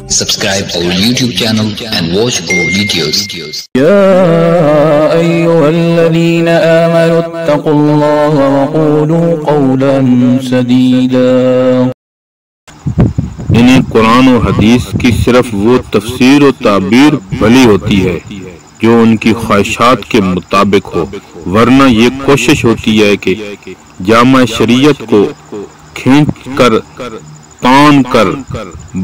Subscribe our YouTube channel and watch our videos. يا أيها الذين آمنوا اتقوا الله وقولوا قولا سديدا. انہیں قرآن و حدیث کی صرف وہ تفسیر و تعبیر بھلی ہوتی ہے جو ان کی خواہشات کے مطابق ہو، ورنہ یہ کوشش ہوتی ہے کہ جامع شریعت کو کھینچ کر تان کر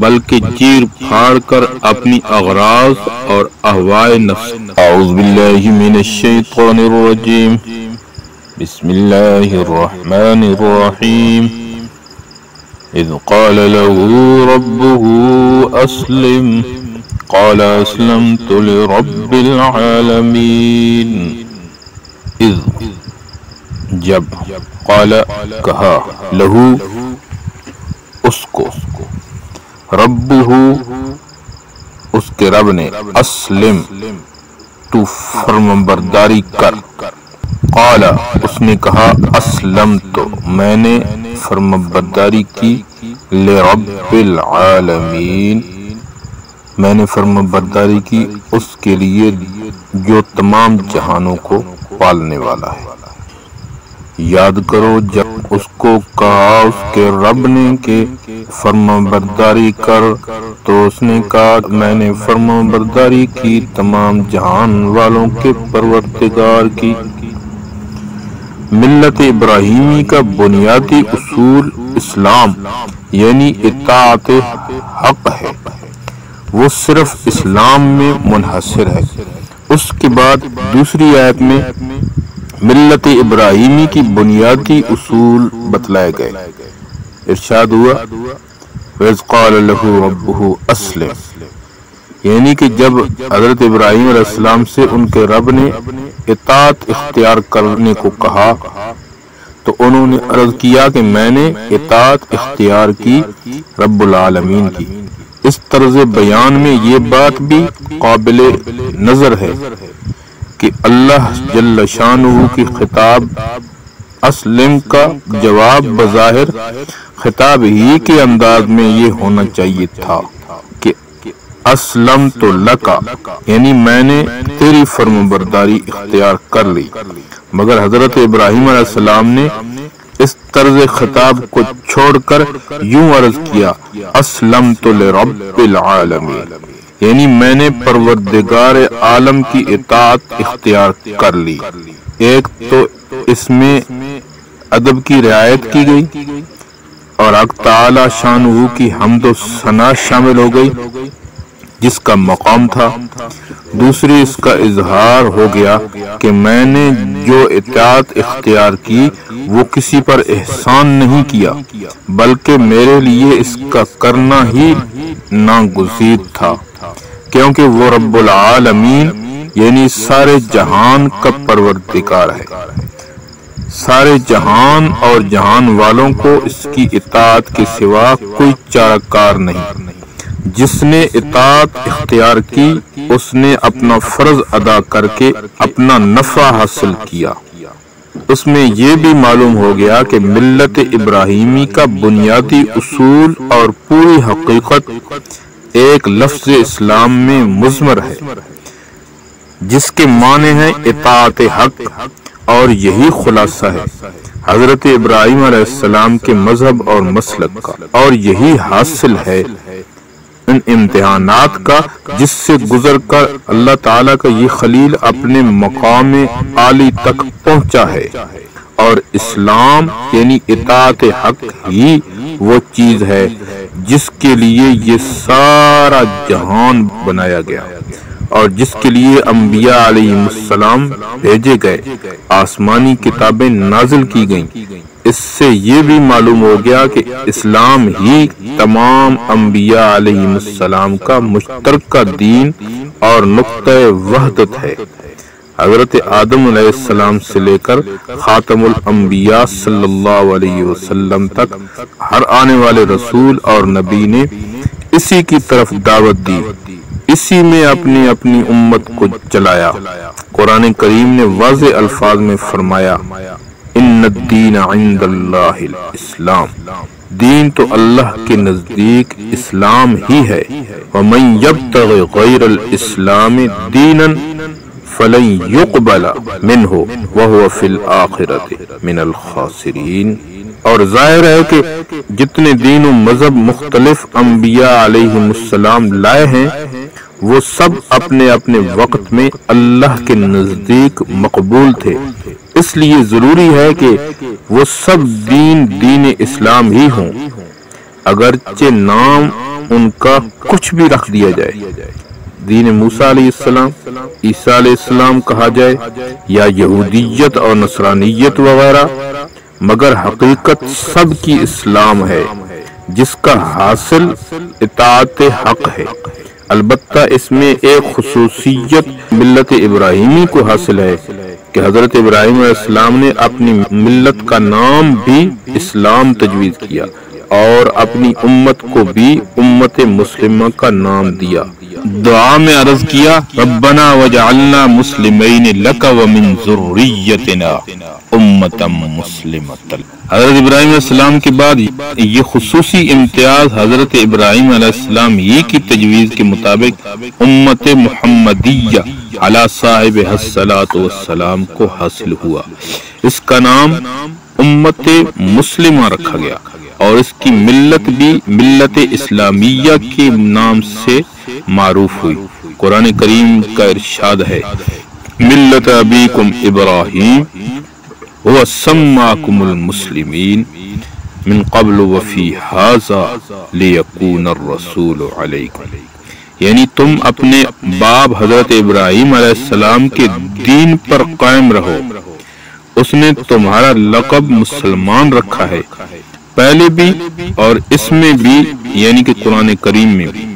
بلکہ چیر پھاڑ کر اپنی اغراض اور اہواء نفس. اعوذ باللہ من الشیطان الرجیم، بسم اللہ الرحمن الرحیم. اذ قال له ربه اسلم قال اسلمت لرب العالمین. اذ جب، قال کہا، لہو اس کو، ربہ اس کے رب نے، اسلم تو فرمانبرداری کر. قال اس نے کہا، اسلمت میں نے فرمانبرداری کی، لرب العالمین میں نے فرمانبرداری کی اس کے لیے جو تمام جہانوں کو پالنے والا ہے. یاد کرو جب اس کو کہا اس کے رب نے کہ فرمانبرداری کر، تو اس نے کہا میں نے فرمانبرداری کی تمام جہان والوں کے پروردگار کی. ملت ابراہیمی کا بنیادی اصول اسلام یعنی اطاعت حق ہے، وہ صرف اسلام میں منحصر ہے. اس کے بعد دوسری آیت میں ملت ابراہیمی کی بنیادی اصول بتلائے گئے. ارشاد ہوا، وَإِذْ قَالَ لَهُ رَبُّهُ أَسْلِمْ، یعنی کہ جب حضرت ابراہیم علیہ السلام سے ان کے رب نے اطاعت اختیار کرنے کو کہا تو انہوں نے عرض کیا کہ میں نے اطاعت اختیار کی رب العالمین کی. اس طرز بیان میں یہ بات بھی قابل نظر ہے کہ اللہ جل شانہ کی خطاب اسلم کا جواب بظاہر خطاب ہی کے انداز میں یہ ہونا چاہیے تھا کہ اسلمت لکا، یعنی میں نے تیری فرمانبرداری اختیار کر لی. مگر حضرت ابراہیم علیہ السلام نے اس طرز خطاب کو چھوڑ کر یوں عرض کیا، اسلمت لرب العالمین، یعنی میں نے پروردگار عالم کی اطاعت اختیار کر لی. ایک تو اس میں ادب کی رعایت کی گئی اور حق تعالی شانہ کی حمد و ثنا شامل ہو گئی جس کا مقام تھا. دوسری اس کا اظہار ہو گیا کہ میں نے جو اطاعت اختیار کی وہ کسی پر احسان نہیں کیا بلکہ میرے لیے اس کا کرنا ہی ناگزیر تھا، کیونکہ وہ رب العالمین یعنی سارے جہان کا پروردگار ہے. سارے جہان اور جہان والوں کو اس کی اطاعت کے سوا کوئی چارہ کار نہیں. جس نے اطاعت اختیار کی اس نے اپنا فرض ادا کر کے اپنا نفع حاصل کیا. اس میں یہ بھی معلوم ہو گیا کہ ملت ابراہیمی کا بنیادی اصول اور پوری حقیقت ایک لفظ اسلام میں مضمر ہے جس کے معنی ہے اطاعت حق، اور یہی خلاصہ ہے حضرت ابراہیم علیہ السلام کے مذہب اور مسلک کا، اور یہی حاصل ہے ان امتحانات کا جس سے گزر کر اللہ تعالیٰ کا یہ خلیل اپنے مقام عالی تک پہنچا ہے. اور اسلام یعنی اطاعت حق ہی وہ چیز ہے جس کے لیے یہ سارا جہان بنایا گیا اور جس کے لیے انبیاء علیہ السلام بھیجے گئے، آسمانی کتابیں نازل کی گئیں. اس سے یہ بھی معلوم ہو گیا کہ اسلام ہی تمام انبیاء علیہ السلام کا مشترکہ دین اور نقطہ وحدت ہے. حضرت آدم علیہ السلام سے لے کر خاتم الانبیاء صلی اللہ علیہ وسلم تک ہر آنے والے رسول اور نبی نے اسی کی طرف دعوت دی، اسی میں اپنی اپنی امت کو چلایا. قرآن کریم نے واضح الفاظ میں فرمایا، ان الدین عند اللہ الاسلام، دین تو اللہ کے نزدیک اسلام ہی ہے۔ وَمَن يَبْتَغِ غَيْرَ الْإِسْلَامِ دِينًا فَلَن يُقْبَلَ مِنْهُ وَهُوَ فِي الْآخِرَةِ مِنَ الْخَاسِرِينَ۔ اور ظاہر ہے کہ جتنے دین و مذہب مختلف انبیاء علیہم السلام لائے ہیں وہ سب اپنے اپنے وقت میں اللہ کے نزدیک مقبول تھے، اس لیے ضروری ہے کہ وہ سب دین اسلام ہی ہوں، اگرچہ نام ان کا کچھ بھی رکھ دیا جائے، دین موسیٰ علیہ السلام، عیسیٰ علیہ السلام کہا جائے یا یہودیت اور نصرانیت وغیرہ، مگر حقیقت سب کی اسلام ہے جس کا حاصل اطاعت حق ہے۔ البتہ اس میں ایک خصوصیت ملت ابراہیمی کو حاصل ہے کہ حضرت ابراہیم علیہ السلام نے اپنی ملت کا نام بھی اسلام تجویز کیا اور اپنی امت کو بھی امت مسلمہ کا نام دیا۔ دعا میں عرض کیا ربنا وجعلنا مسلمین لک ومن ذریتنا امتا مسلمتا۔ حضرت ابراہیم علیہ السلام کے بعد یہ خصوصی امتیاز حضرت ابراہیم علیہ السلام ہی کی تجویز کے مطابق امت محمدیہ علی صاحب الصلاۃ والسلام کو حاصل ہوا۔ اس کا نام امت مسلمہ رکھا گیا اور اس کی ملت بھی ملت اسلامیہ کے نام سے معروف ہوئی۔ قرآن کریم کا ارشاد ہے ملت ابیکم ابراہیم هو سماکم المسلمین من قبل وفی ھذا لیکون الرسول علیکم، یعنی تم اپنے باپ حضرت ابراہیم علیہ السلام کے دین پر قائم رہو، اس نے تمہارا لقب مسلمان رکھا ہے، پہلے بھی اور اس میں بھی، یعنی کہ قرآن کریم میں بھی۔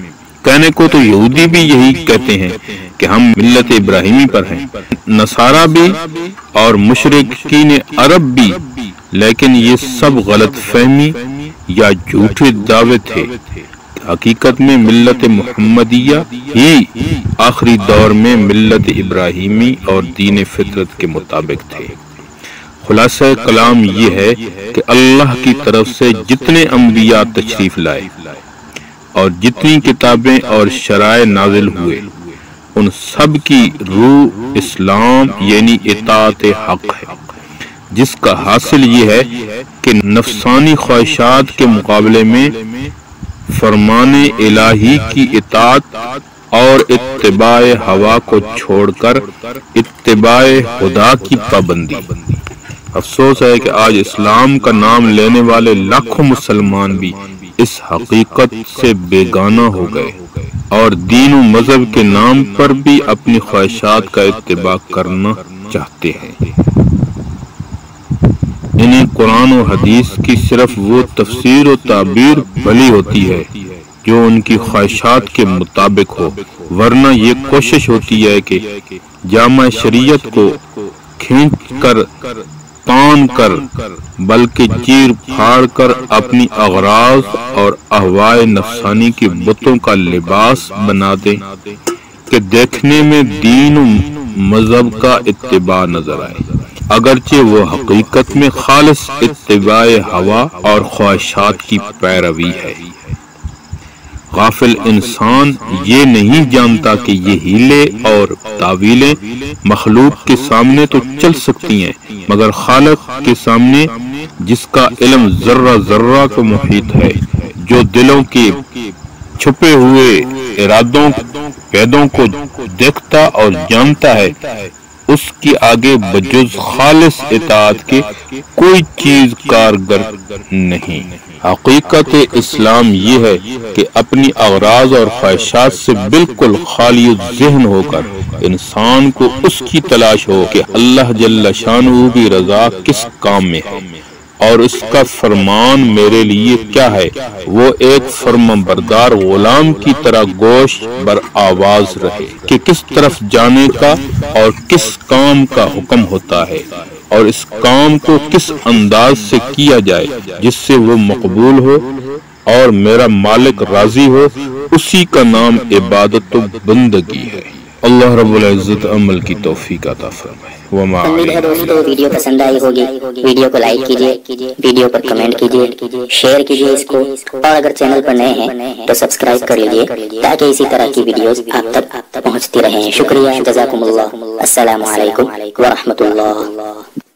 کہنے کو تو یہودی بھی یہی کہتے ہیں کہ ہم ملت ابراہیمی پر ہیں، نصارہ بھی اور مشرکین عرب بھی، لیکن یہ سب غلط فہمی یا جھوٹے دعوے تھے۔ حقیقت میں ملت محمدیہ ہی آخری دور میں ملت ابراہیمی اور دین فطرت کے مطابق تھے۔ خلاصہ کلام یہ ہے کہ اللہ کی طرف سے جتنے انبیاء تشریف لائے اور جتنی کتابیں اور شرائع نازل ہوئے، ان سب کی روح اسلام یعنی اطاعت حق ہے، جس کا حاصل یہ ہے کہ نفسانی خواہشات کے مقابلے میں فرمان الہی کی اطاعت اور اتباع ہوا کو چھوڑ کر اتباع خدا کی پابندی۔ افسوس ہے کہ آج اسلام کا نام لینے والے لاکھوں مسلمان بھی اس حقیقت سے بیگانہ ہو گئے اور دین و مذہب کے نام پر بھی اپنی خواہشات کا اتباع کرنا چاہتے ہیں۔ انہیں قرآن و حدیث کی صرف وہ تفسیر و تعبیر بھلی ہوتی ہے جو ان کی خواہشات کے مطابق ہو، ورنہ یہ کوشش ہوتی ہے کہ جامع شریعت کو کھینچ کر تان کر بلکہ چیر پھاڑ کر اپنی اغراض اور اہواء نفسانی کے بتوں کا لباس بنا دیں کہ دیکھنے میں دین و مذہب کا اتباع نظر آئے، اگرچہ وہ حقیقت میں خالص اتباع ہوا اور خواہشات کی پیروی ہے۔ غافل انسان یہ نہیں جانتا کہ یہ ہیلے اور تعویلیں مخلوق کے سامنے تو چل سکتی ہیں، مگر خالق کے سامنے جس کا علم ذرہ ذرہ کو محیط ہے، جو دلوں کے چھپے ہوئے ارادوں قیدوں کو دیکھتا اور جانتا ہے، اس کی آگے بجز خالص اطاعت کے کوئی چیز کارگر نہیں۔ حقیقت اسلام یہ ہے کہ اپنی اغراض اور خواہشات سے بالکل خالی ذہن ہو کر انسان کو اس کی تلاش ہو کہ اللہ جل شانہ کی رضا کس کام میں ہے اور اس کا فرمان میرے لیے کیا ہے۔ وہ ایک فرمانبردار غلام کی طرح گوش بر آواز رہے کہ کس طرف جانے کا اور کس کام کا حکم ہوتا ہے اور اس کام کو کس انداز سے کیا جائے جس سے وہ مقبول ہو اور میرا مالک راضی ہو۔ اسی کا نام عبادت و بندگی ہے اللہ رب العزت عمل کی توفیق عطا فرمائے۔ امید ہے دوستو ویڈیو پسند آئی ہوگی، ویڈیو کو لائک کیجئے، ویڈیو پر کمنٹ کیجئے، شیئر کیجئے اس کو، اور اگر چینل پر نئے ہیں تو سبسکرائب کر لیجئے تاکہ اسی طرح کی ویڈیوز آپ تک پہنچتی رہیں۔ شکریہ، جزاکم اللہ، السلام علیکم ورحمۃ اللہ۔